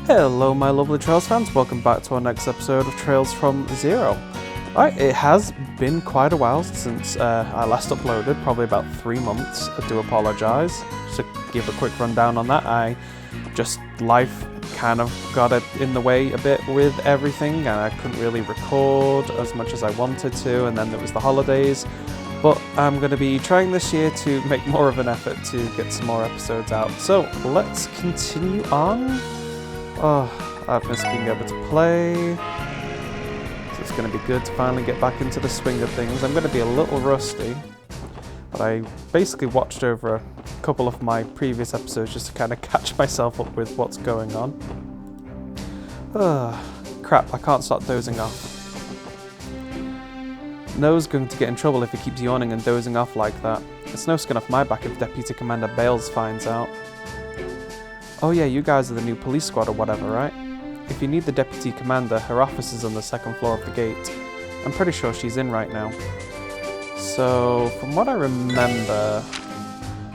Hello my lovely Trails fans, welcome back to our next episode of Trails from Zero. Alright, it has been quite a while since I last uploaded, probably about 3 months. I do apologise. Just to give a quick rundown on that, life kind of got it in the way a bit with everything and I couldn't really record as much as I wanted to, and then there was the holidays. But I'm going to be trying this year to make more of an effort to get some more episodes out. So let's continue on. Oh, I've missed being able to play. So it's going to be good to finally get back into the swing of things. I'm going to be a little rusty, but I basically watched over a couple of my previous episodes just to kind of catch myself up with what's going on. Crap, I can't stop dozing off. Noah's going to get in trouble if he keeps yawning and dozing off like that. It's no skin off my back if Deputy Commander Bales finds out. Oh yeah, you guys are the new police squad or whatever, right? If you need the Deputy Commander, her office is on the 2nd floor of the gate. I'm pretty sure she's in right now. So, from what I remember...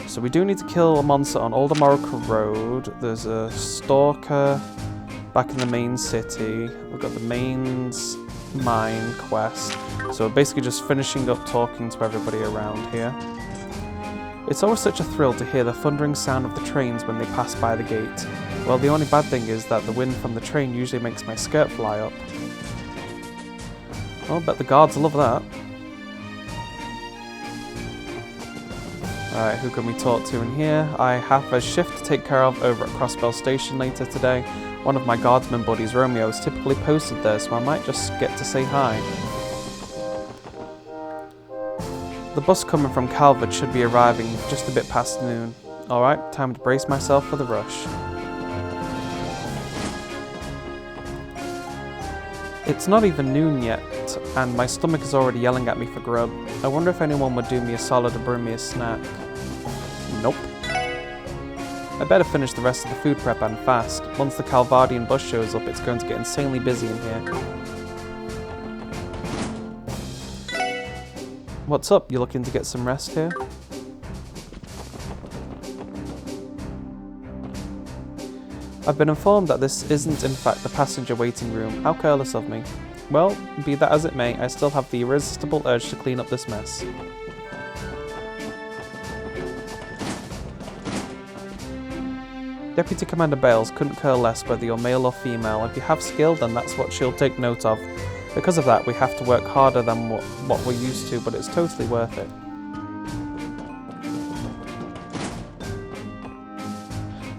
So we do need to kill a monster on Old Amorica Road. There's a stalker back in the main city. We've got the mains mine quest. So we're basically just finishing up talking to everybody around here. It's always such a thrill to hear the thundering sound of the trains when they pass by the gate. Well, the only bad thing is that the wind from the train usually makes my skirt fly up. Well, I bet the guards love that. Alright, who can we talk to in here? I have a shift to take care of over at Crossbell Station later today. One of my guardsman buddies, Romeo, is typically posted there, so I might just get to say hi. The bus coming from Calvert should be arriving just a bit past noon. Alright, time to brace myself for the rush. It's not even noon yet, and my stomach is already yelling at me for grub. I wonder if anyone would do me a solid to bring me a snack. Nope. I better finish the rest of the food prep and fast. Once the Calvardian bus shows up, it's going to get insanely busy in here. What's up? You looking to get some rest here? I've been informed that this isn't in fact the passenger waiting room. How careless of me. Well, be that as it may, I still have the irresistible urge to clean up this mess. Deputy Commander Bales couldn't care less whether you're male or female. If you have skill, then that's what she'll take note of. Because of that, we have to work harder than what we're used to, but it's totally worth it.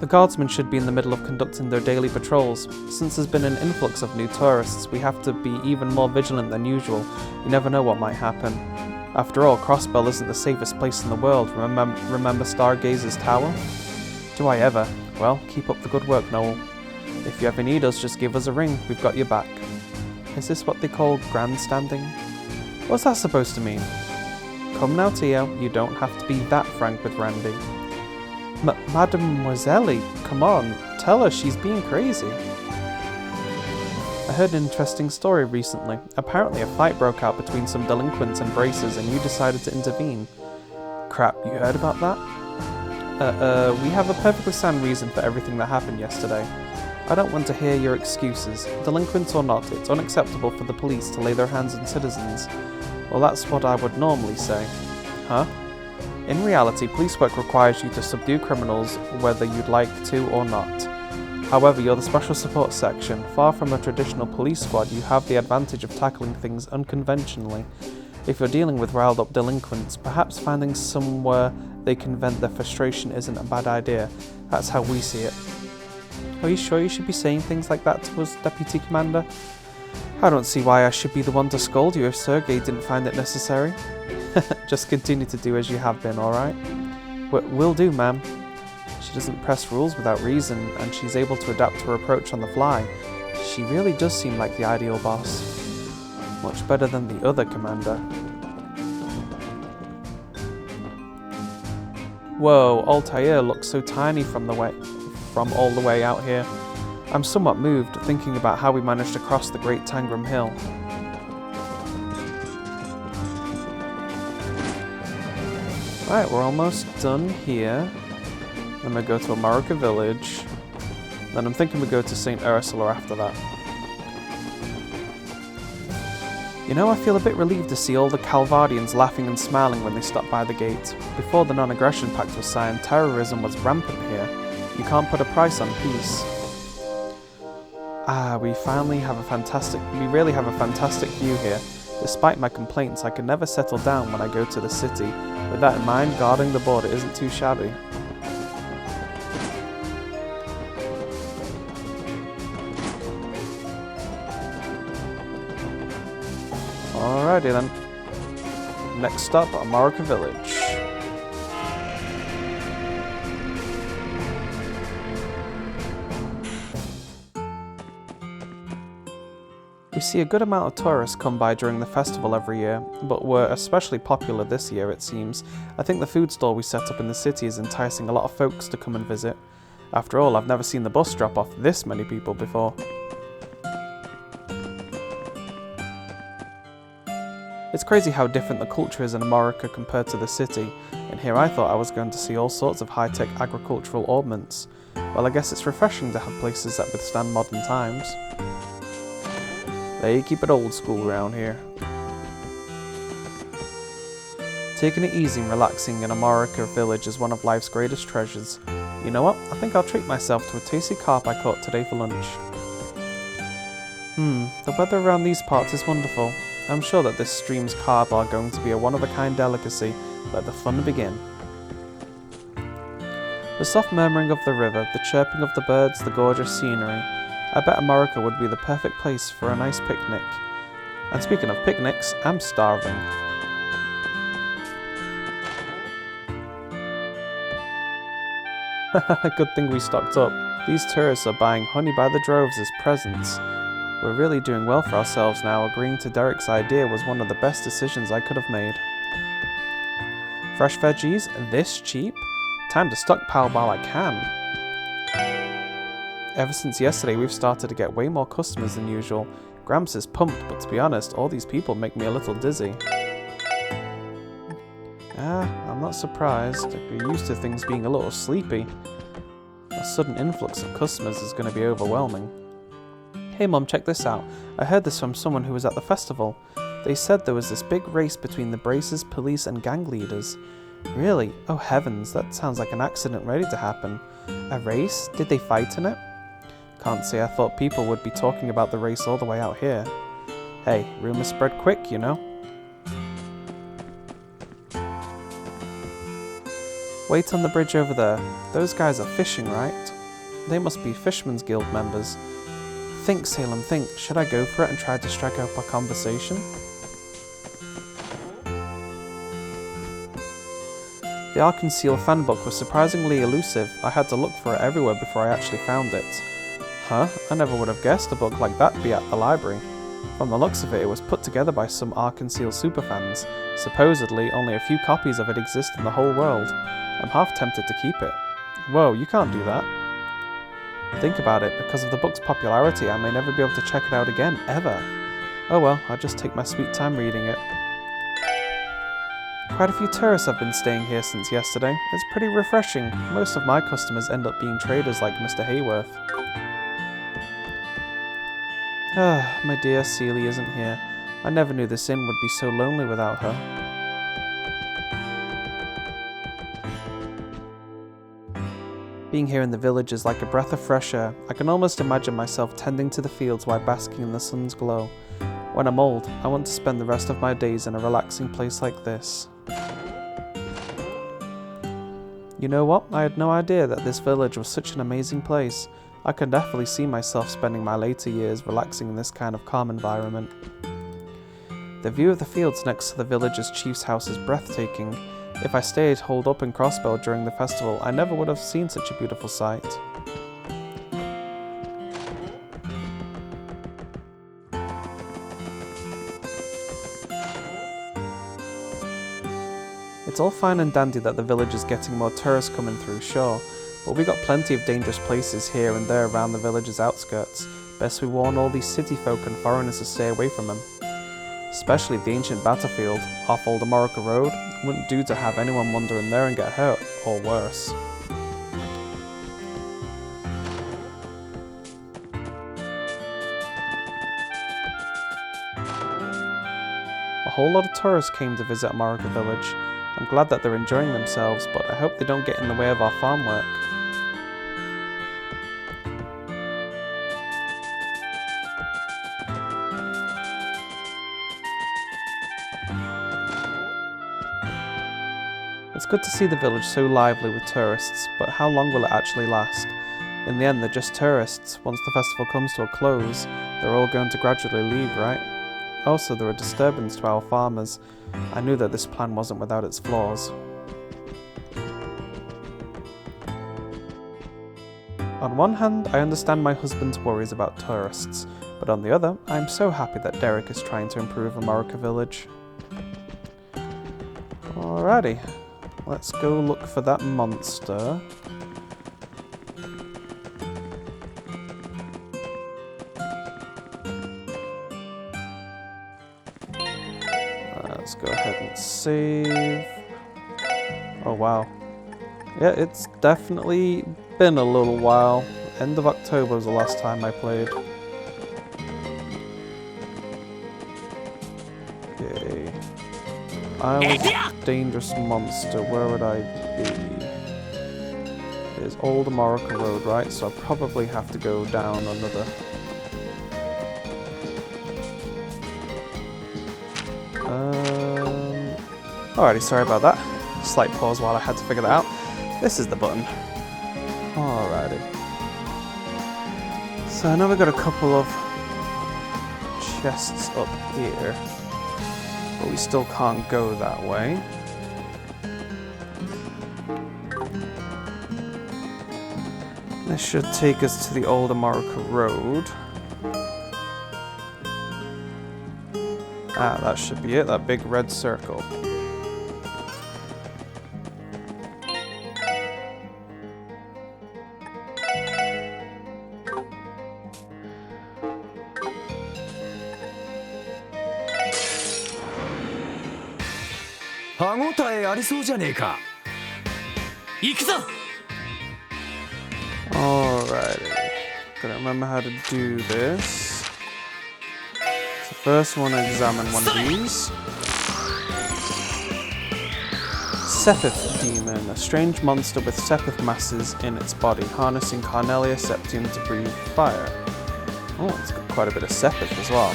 The guardsmen should be in the middle of conducting their daily patrols. Since there's been an influx of new tourists, we have to be even more vigilant than usual. You never know what might happen. After all, Crossbell isn't the safest place in the world. Remember Stargazer's Tower? Do I ever? Well, keep up the good work, Noel. If you ever need us, just give us a ring. We've got your back. Is this what they call grandstanding? What's that supposed to mean? Come now, Tio, you don't have to be that frank with Randy. Mademoiselle, come on, tell her she's being crazy. I heard an interesting story recently. Apparently a fight broke out between some delinquents and bracers and you decided to intervene. Crap, you heard about that? We have a perfectly sound reason for everything that happened yesterday. I don't want to hear your excuses. Delinquents or not, it's unacceptable for the police to lay their hands on citizens. Well, that's what I would normally say. Huh? In reality, police work requires you to subdue criminals whether you'd like to or not. However, you're the Special Support Section. Far from a traditional police squad, you have the advantage of tackling things unconventionally. If you're dealing with riled-up delinquents, perhaps finding somewhere they can vent their frustration isn't a bad idea. That's how we see it. Are you sure you should be saying things like that to us, Deputy Commander? I don't see why I should be the one to scold you if Sergei didn't find it necessary. Just continue to do as you have been, alright? Will do, ma'am. She doesn't press rules without reason, and she's able to adapt her approach on the fly. She really does seem like the ideal boss. Much better than the other commander. Whoa, Altair looks so tiny from all the way out here. I'm somewhat moved, thinking about how we managed to cross the Great Tangram Hill. Right, we're almost done here. Then we go to Amorica Village. Then I'm thinking we go to St. Ursula after that. You know, I feel a bit relieved to see all the Calvardians laughing and smiling when they stop by the gate. Before the non-aggression pact was signed, terrorism was rampant here. You can't put a price on peace. We really have a fantastic view here. Despite my complaints, I can never settle down when I go to the city. With that in mind, guarding the border isn't too shabby. Alrighty then. Next stop, Amorica Village. We see a good amount of tourists come by during the festival every year, but we're especially popular this year, it seems. I think the food stall we set up in the city is enticing a lot of folks to come and visit. After all, I've never seen the bus drop off this many people before. It's crazy how different the culture is in Amorica compared to the city, and here I thought I was going to see all sorts of high-tech agricultural ornaments. Well, I guess it's refreshing to have places that withstand modern times. They keep it old school around here. Taking it easy and relaxing in Amorica Village is one of life's greatest treasures. You know what? I think I'll treat myself to a tasty carp I caught today for lunch. The weather around these parts is wonderful. I'm sure that this stream's carp are going to be a one-of-a-kind delicacy. Let the fun begin. The soft murmuring of the river, the chirping of the birds, the gorgeous scenery. I bet Amorica would be the perfect place for a nice picnic. And speaking of picnics, I'm starving. Good thing we stocked up. These tourists are buying honey by the droves as presents. We're really doing well for ourselves now. Agreeing to Derek's idea was one of the best decisions I could have made. Fresh veggies? This cheap? Time to stockpile while I can. Ever since yesterday, we've started to get way more customers than usual. Gramps is pumped, but to be honest, all these people make me a little dizzy. I'm not surprised. You're used to things being a little sleepy. A sudden influx of customers is going to be overwhelming. Hey Mom, check this out. I heard this from someone who was at the festival. They said there was this big race between the Braces, police and gang leaders. Really? Oh heavens, that sounds like an accident ready to happen. A race? Did they fight in it? Can't say I thought people would be talking about the race all the way out here. Hey, rumors spread quick, you know. Wait on the bridge over there. Those guys are fishing, right? They must be Fisherman's Guild members. Think, Salem, think. Should I go for it and try to strike up a conversation? The Arkansas fan book was surprisingly elusive. I had to look for it everywhere before I actually found it. Huh? I never would have guessed a book like that would be at the library. From the looks of it, it was put together by some Arkansas superfans. Supposedly, only a few copies of it exist in the whole world. I'm half tempted to keep it. Whoa, you can't do that. Think about it, because of the book's popularity, I may never be able to check it out again, ever. Oh well, I'll just take my sweet time reading it. Quite a few tourists have been staying here since yesterday. It's pretty refreshing. Most of my customers end up being traders like Mr. Hayworth. My dear Celie isn't here. I never knew this inn would be so lonely without her. Being here in the village is like a breath of fresh air. I can almost imagine myself tending to the fields while basking in the sun's glow. When I'm old, I want to spend the rest of my days in a relaxing place like this. You know what? I had no idea that this village was such an amazing place. I can definitely see myself spending my later years relaxing in this kind of calm environment. The view of the fields next to the village's chief's house is breathtaking. If I stayed holed up in Crossbell during the festival, I never would have seen such a beautiful sight. It's all fine and dandy that the village is getting more tourists coming through, sure, but we got plenty of dangerous places here and there around the village's outskirts. Best we warn all these city folk and foreigners to stay away from them. Especially the ancient battlefield off Old Amorica Road. Wouldn't do to have anyone wander in there and get hurt, or worse. whole lot of tourists came to visit America Village. I'm glad that they're enjoying themselves, but I hope they don't get in the way of our farm work. It's good to see the village so lively with tourists, but how long will it actually last? In the end, they're just tourists. Once the festival comes to a close, they're all going to gradually leave, right? Also, they're a disturbance to our farmers. I knew that this plan wasn't without its flaws. On one hand, I understand my husband's worries about tourists, but on the other, I'm so happy that Derek is trying to improve America Village. Alrighty, let's go look for that monster. Let's go ahead and save. Oh wow. Yeah, it's definitely been a little while. End of October was the last time I played. Okay. I was a dangerous monster. Where would I be? It is Old America Road, right? So I probably have to go down another. Alrighty, sorry about that. Slight pause while I had to figure that out. This is the button. Alrighty. So now we've got a couple of chests up here, but we still can't go that way. This should take us to the Old America Road. Ah, that should be it, that big red circle. Alrighty. Gotta remember how to do this. So first I want to examine one of these. Sepith Demon, a strange monster with Sepith masses in its body, harnessing Carnelia Septium to breathe fire. Oh, it's got quite a bit of Sepith as well.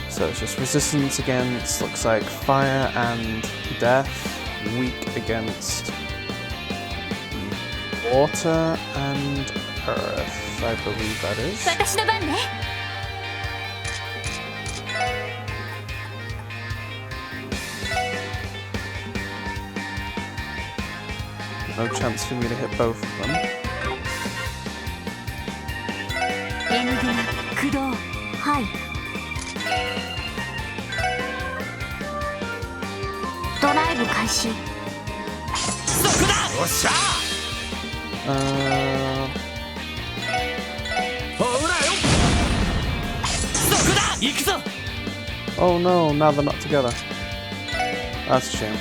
So it's just resistance against, looks like fire and death, weak against water and earth, I believe that is. No chance for me to hit both of them. Oh no, now they're not together. That's a shame.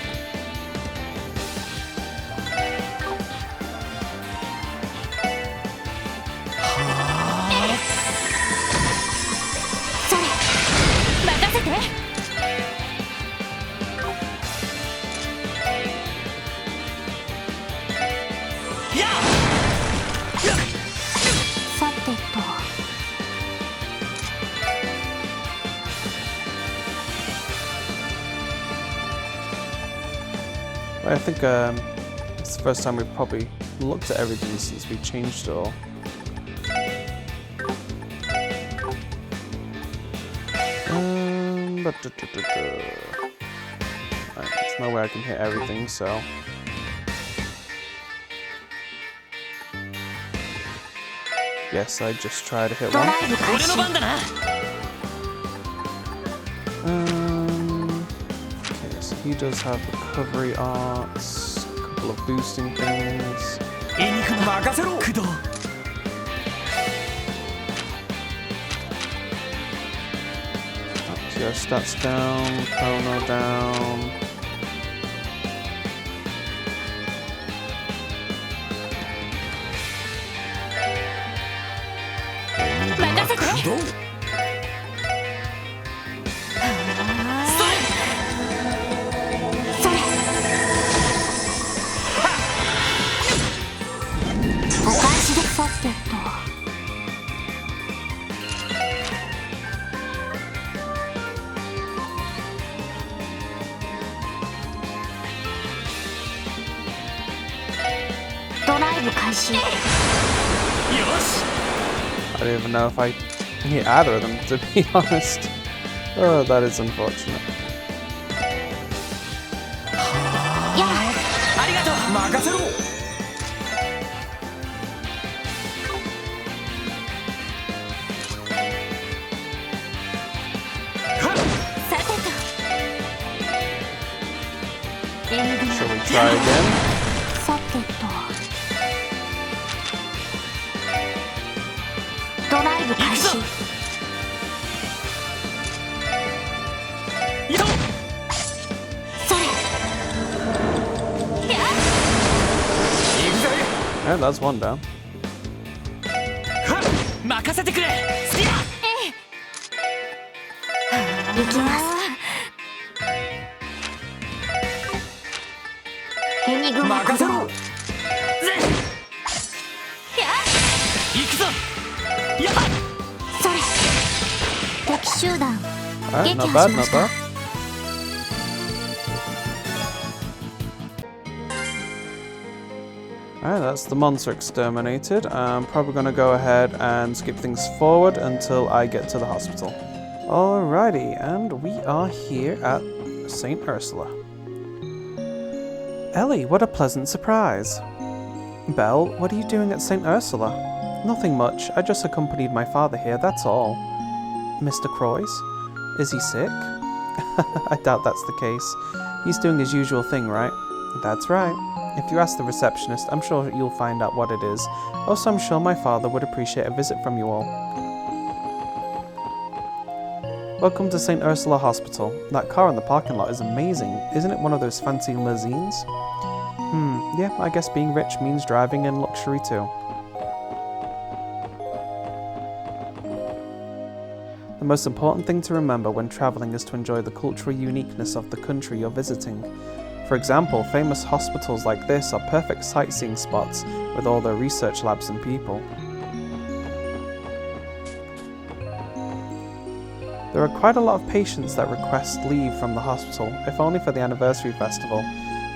I think it's the first time we've probably looked at everything since we changed it all. Right, there's no way I can hit everything, so... Yes, I just try to hit one. Okay, so he does have recovery arts, a couple of boosting things. Your stats down, Chrono down. I don't even know if I hit either of them, to be honest. Oh, that is unfortunate. Shall we try again? Yeah, that's one down. Alright, not bad, not bad. Alright, that's the monster exterminated. I'm probably going to go ahead and skip things forward until I get to the hospital. Alrighty, and we are here at St. Ursula. Ellie, what a pleasant surprise. Belle, what are you doing at St. Ursula? Nothing much, I just accompanied my father here, that's all. Mr. Croix? Is he sick? I doubt that's the case. He's doing his usual thing, right? That's right. If you ask the receptionist, I'm sure you'll find out what it is. Also, I'm sure my father would appreciate a visit from you all. Welcome to St. Ursula Hospital. That car in the parking lot is amazing. Isn't it one of those fancy limousines? Yeah, I guess being rich means driving in luxury too. The most important thing to remember when travelling is to enjoy the cultural uniqueness of the country you're visiting. For example, famous hospitals like this are perfect sightseeing spots with all their research labs and people. There are quite a lot of patients that request leave from the hospital, if only for the anniversary festival,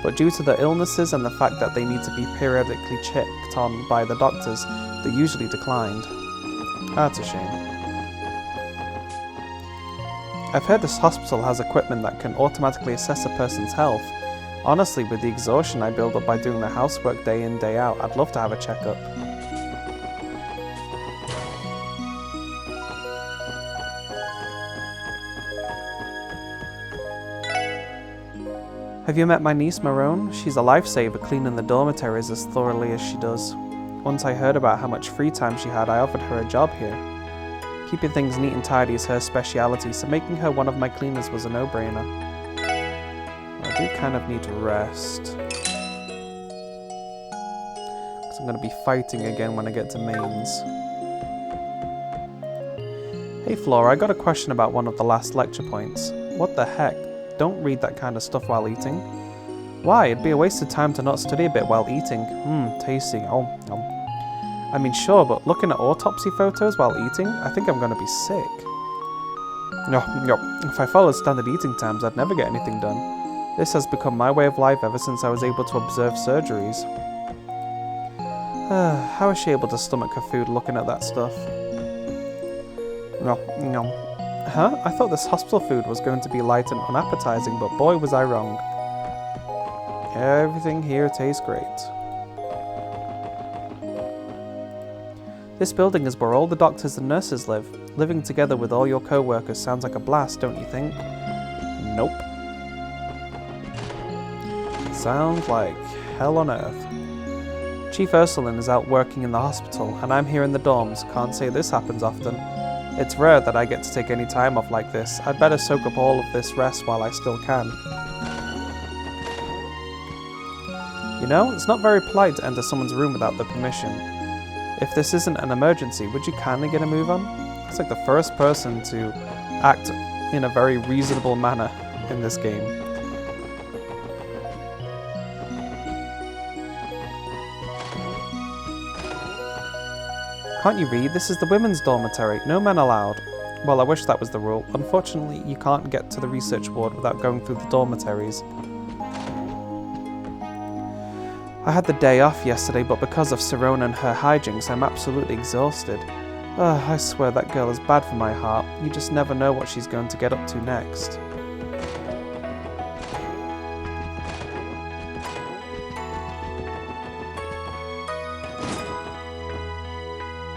but due to their illnesses and the fact that they need to be periodically checked on by the doctors, they usually declined. That's a shame. I've heard this hospital has equipment that can automatically assess a person's health. Honestly, with the exhaustion I build up by doing the housework day in, day out, I'd love to have a checkup. Have you met my niece Marone? She's a lifesaver, cleaning the dormitories as thoroughly as she does. Once I heard about how much free time she had, I offered her a job here. Keeping things neat and tidy is her speciality, so making her one of my cleaners was a no-brainer. I do kind of need to rest, because I'm going to be fighting again when I get to mains. Hey Flora, I got a question about one of the last lecture points. What the heck? Don't read that kind of stuff while eating. Why? It'd be a waste of time to not study a bit while eating. Tasty. Oh. I mean, sure, but looking at autopsy photos while eating, I think I'm going to be sick. No. If I followed standard eating times, I'd never get anything done. This has become my way of life ever since I was able to observe surgeries. How is she able to stomach her food looking at that stuff? No. Huh? I thought this hospital food was going to be light and unappetizing, but boy was I wrong. Everything here tastes great. This building is where all the doctors and nurses live. Living together with all your co-workers sounds like a blast, don't you think? Nope. Sounds like hell on earth. Chief Ursuline is out working in the hospital, and I'm here in the dorms. Can't say this happens often. It's rare that I get to take any time off like this. I'd better soak up all of this rest while I still can. You know, it's not very polite to enter someone's room without their permission. If this isn't an emergency, would you kindly get a move on? It's like the first person to act in a very reasonable manner in this game. Can't you read? This is the women's dormitory. No men allowed. Well, I wish that was the rule. Unfortunately, you can't get to the research ward without going through the dormitories. I had the day off yesterday, but because of Sirona and her hijinks, I'm absolutely exhausted. I swear that girl is bad for my heart. You just never know what she's going to get up to next.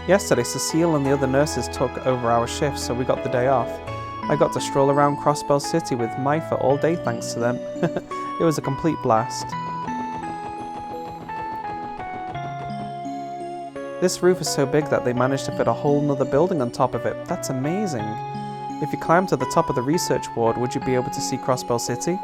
Yesterday, Cecile and the other nurses took over our shifts, so we got the day off. I got to stroll around Crossbell City with Myfa all day thanks to them. It was a complete blast. This roof is so big that they managed to fit a whole nother building on top of it. That's amazing. If you climb to the top of the research ward, would you be able to see Crossbell City?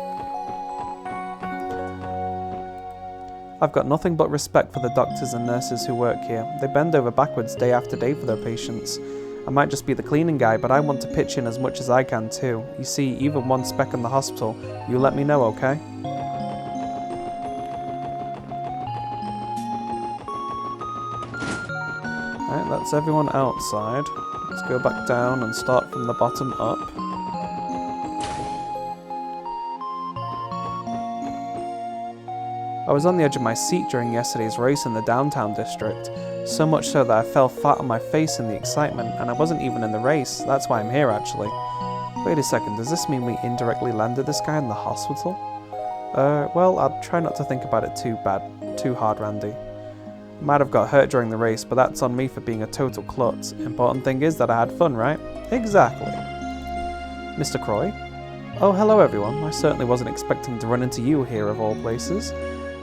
I've got nothing but respect for the doctors and nurses who work here. They bend over backwards day after day for their patients. I might just be the cleaning guy, but I want to pitch in as much as I can too. You see, even one speck in the hospital, you let me know, okay? Alright, that's everyone outside. Let's go back down and start from the bottom up. I was on the edge of my seat during yesterday's race in the downtown district, so much so that I fell flat on my face in the excitement, and I wasn't even in the race. That's why I'm here, actually. Wait a second, does this mean we indirectly landed this guy in the hospital? Well, I'll try not to think about it too hard, Randy. I might have got hurt during the race, but that's on me for being a total klutz. Important thing is that I had fun, right? Exactly. Mr. Croy? Oh, hello everyone. I certainly wasn't expecting to run into you here of all places.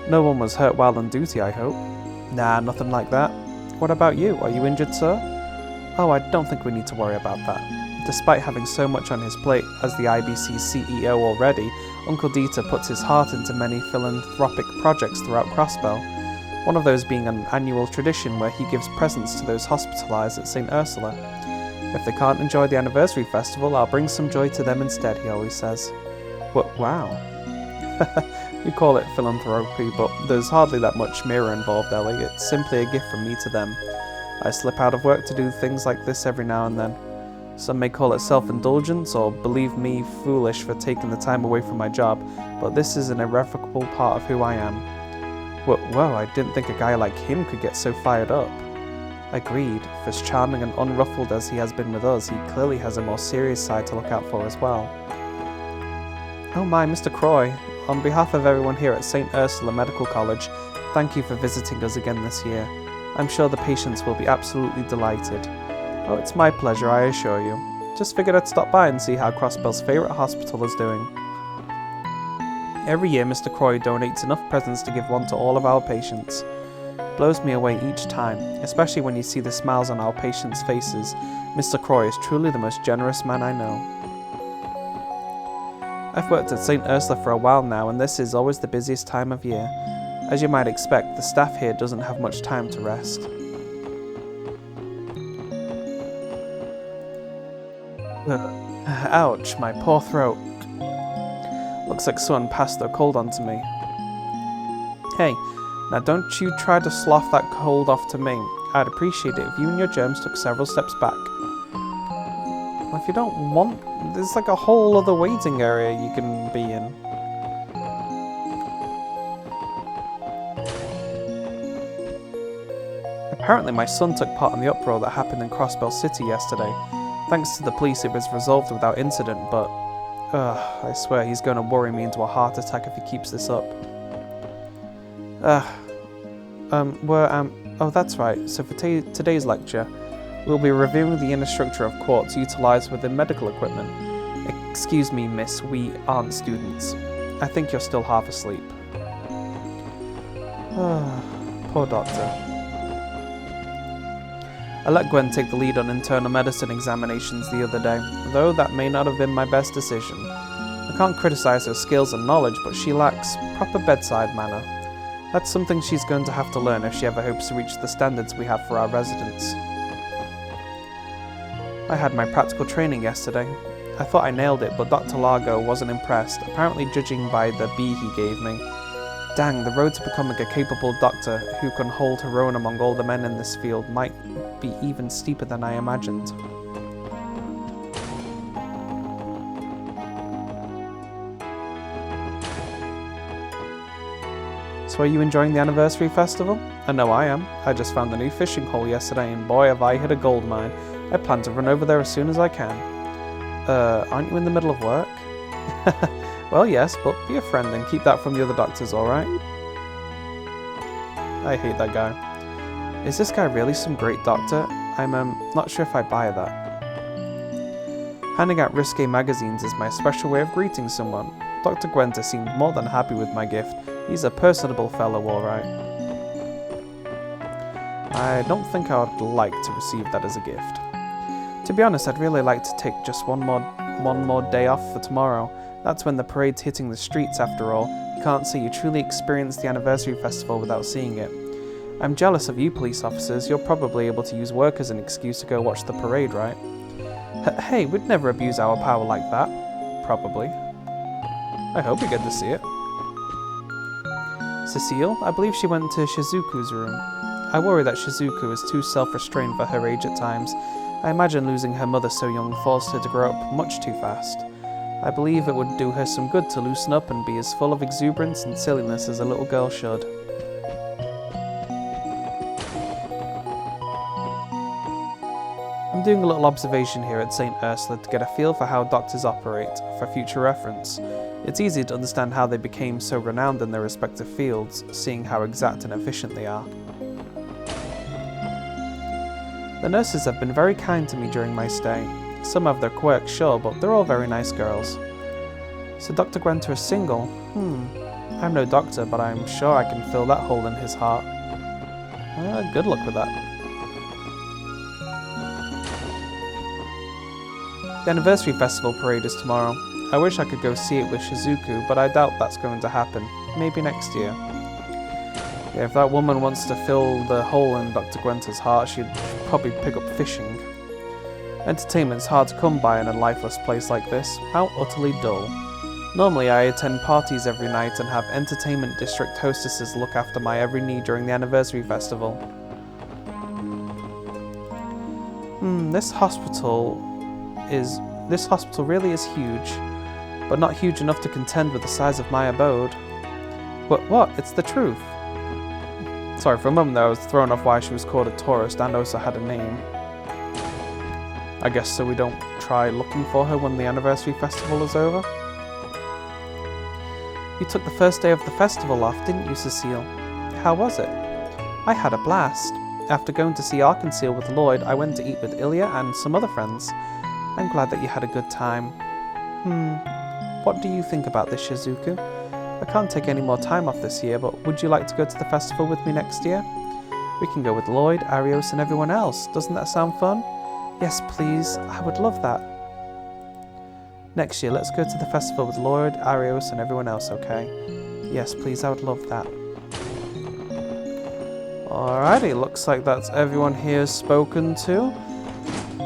No one was hurt while on duty, I hope. Nah, nothing like that. What about you? Are you injured, sir? Oh, I don't think we need to worry about that. Despite having so much on his plate as the IBC's CEO already, Uncle Dieter puts his heart into many philanthropic projects throughout Crossbell. One of those being an annual tradition where he gives presents to those hospitalised at St. Ursula. If they can't enjoy the anniversary festival, I'll bring some joy to them instead, he always says. But wow. You call it philanthropy, but there's hardly that much mirror involved, Ellie. It's simply a gift from me to them. I slip out of work to do things like this every now and then. Some may call it self-indulgence, or believe me foolish for taking the time away from my job, but this is an irrevocable part of who I am. Whoa, I didn't think a guy like him could get so fired up. Agreed. For as charming and unruffled as he has been with us, he clearly has a more serious side to look out for as well. Oh my, Mr. Croy. On behalf of everyone here at St. Ursula Medical College, thank you for visiting us again this year. I'm sure the patients will be absolutely delighted. Oh, it's my pleasure, I assure you. Just figured I'd stop by and see how Crossbell's favourite hospital is doing. Every year, Mr. Croy donates enough presents to give one to all of our patients. It blows me away each time, especially when you see the smiles on our patients' faces. Mr. Croy is truly the most generous man I know. I've worked at St. Ursula for a while now, and this is always the busiest time of year. As you might expect, the staff here doesn't have much time to rest. Ouch, my poor throat. Looks like someone passed their cold on to me. Hey, now don't you try to slough that cold off to me. I'd appreciate it if you and your germs took several steps back. Well, if you don't want... There's like a whole other waiting area you can be in. Apparently my son took part in the uproar that happened in Crossbell City yesterday. Thanks to the police it was resolved without incident, but... I swear he's going to worry me into a heart attack if he keeps this up. Oh, that's right. So for today's lecture, we'll be reviewing the inner structure of quartz utilised within medical equipment. Excuse me, miss, we aren't students. I think you're still half asleep. Poor doctor. I let Gwen take the lead on internal medicine examinations the other day, though that may not have been my best decision. I can't criticise her skills and knowledge, but she lacks proper bedside manner. That's something she's going to have to learn if she ever hopes to reach the standards we have for our residents. I had my practical training yesterday. I thought I nailed it, but Dr. Largo wasn't impressed, apparently judging by the B he gave me. Dang, the road to becoming a capable doctor who can hold her own among all the men in this field might be even steeper than I imagined. So are you enjoying the anniversary festival? I know I am. I just found the new fishing hole yesterday and boy have I hit a gold mine. I plan to run over there as soon as I can. Aren't you in the middle of work? Well, yes, but be a friend and keep that from the other doctors, alright? I hate that guy. Is this guy really some great doctor? I'm not sure if I buy that. Handing out risque magazines is my special way of greeting someone. Dr. Gwenter seemed more than happy with my gift. He's a personable fellow, alright. I don't think I would like to receive that as a gift. To be honest, I'd really like to take just one more day off for tomorrow. That's when the parade's hitting the streets after all. You can't say you truly experienced the anniversary festival without seeing it. I'm jealous of you police officers. You're probably able to use work as an excuse to go watch the parade, right? Hey, we'd never abuse our power like that. Probably. I hope we get to see it. Cecile? I believe she went to Shizuku's room. I worry that Shizuku is too self-restrained for her age at times. I imagine losing her mother so young forced her to grow up much too fast. I believe it would do her some good to loosen up and be as full of exuberance and silliness as a little girl should. I'm doing a little observation here at St. Ursula to get a feel for how doctors operate, for future reference. It's easy to understand how they became so renowned in their respective fields, seeing how exact and efficient they are. The nurses have been very kind to me during my stay. Some have their quirks, sure, but they're all very nice girls. So Dr. Gwenter is single? I'm no doctor, but I'm sure I can fill that hole in his heart. Good luck with that. The anniversary festival parade is tomorrow. I wish I could go see it with Shizuku, but I doubt that's going to happen. Maybe next year. Yeah, if that woman wants to fill the hole in Dr. Gwenter's heart, she'd probably pick up fishing. Entertainment's hard to come by in a lifeless place like this. How utterly dull. Normally I attend parties every night and have entertainment district hostesses look after my every need during the anniversary festival. This hospital really is huge, but not huge enough to contend with the size of my abode. What? It's the truth. Sorry, for a moment there I was thrown off why she was called a tourist and also had a name. I guess so we don't try looking for her when the anniversary festival is over. You took the first day of the festival off, didn't you, Cecile? How was it? I had a blast. After going to see Arkansas with Lloyd, I went to eat with Ilya and some other friends. I'm glad that you had a good time. What do you think about this, Shizuku? I can't take any more time off this year, but would you like to go to the festival with me next year? We can go with Lloyd, Arios, and everyone else. Doesn't that sound fun? Yes, please. I would love that. Next year, let's go to the festival with Lloyd, Arios, and everyone else, okay? Yes, please. I would love that. Alrighty, looks like that's everyone here spoken to.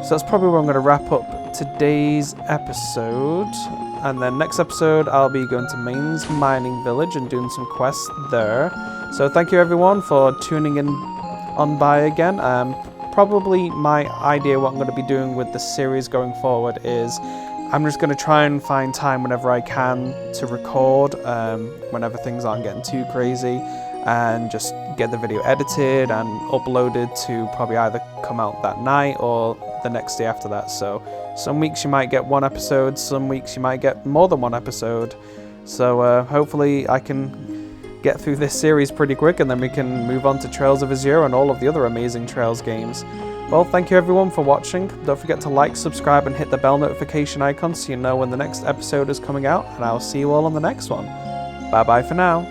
So that's probably where I'm going to wrap up today's episode. And then next episode, I'll be going to Maine's Mining Village and doing some quests there. So thank you everyone for tuning in on by again. Probably my idea what I'm going to be doing with the series going forward is I'm just going to try and find time whenever I can to record, whenever things aren't getting too crazy, and just get the video edited and uploaded to probably either come out that night or the next day after that. So some weeks you might get one episode, some weeks you might get more than one episode. So hopefully I can get through this series pretty quick and then we can move on to Trails of Azure and all of the other amazing Trails games. Well, thank you everyone for watching. Don't forget to like, subscribe and hit the bell notification icon so you know when the next episode is coming out, and I'll see you all on the next one. Bye bye for now.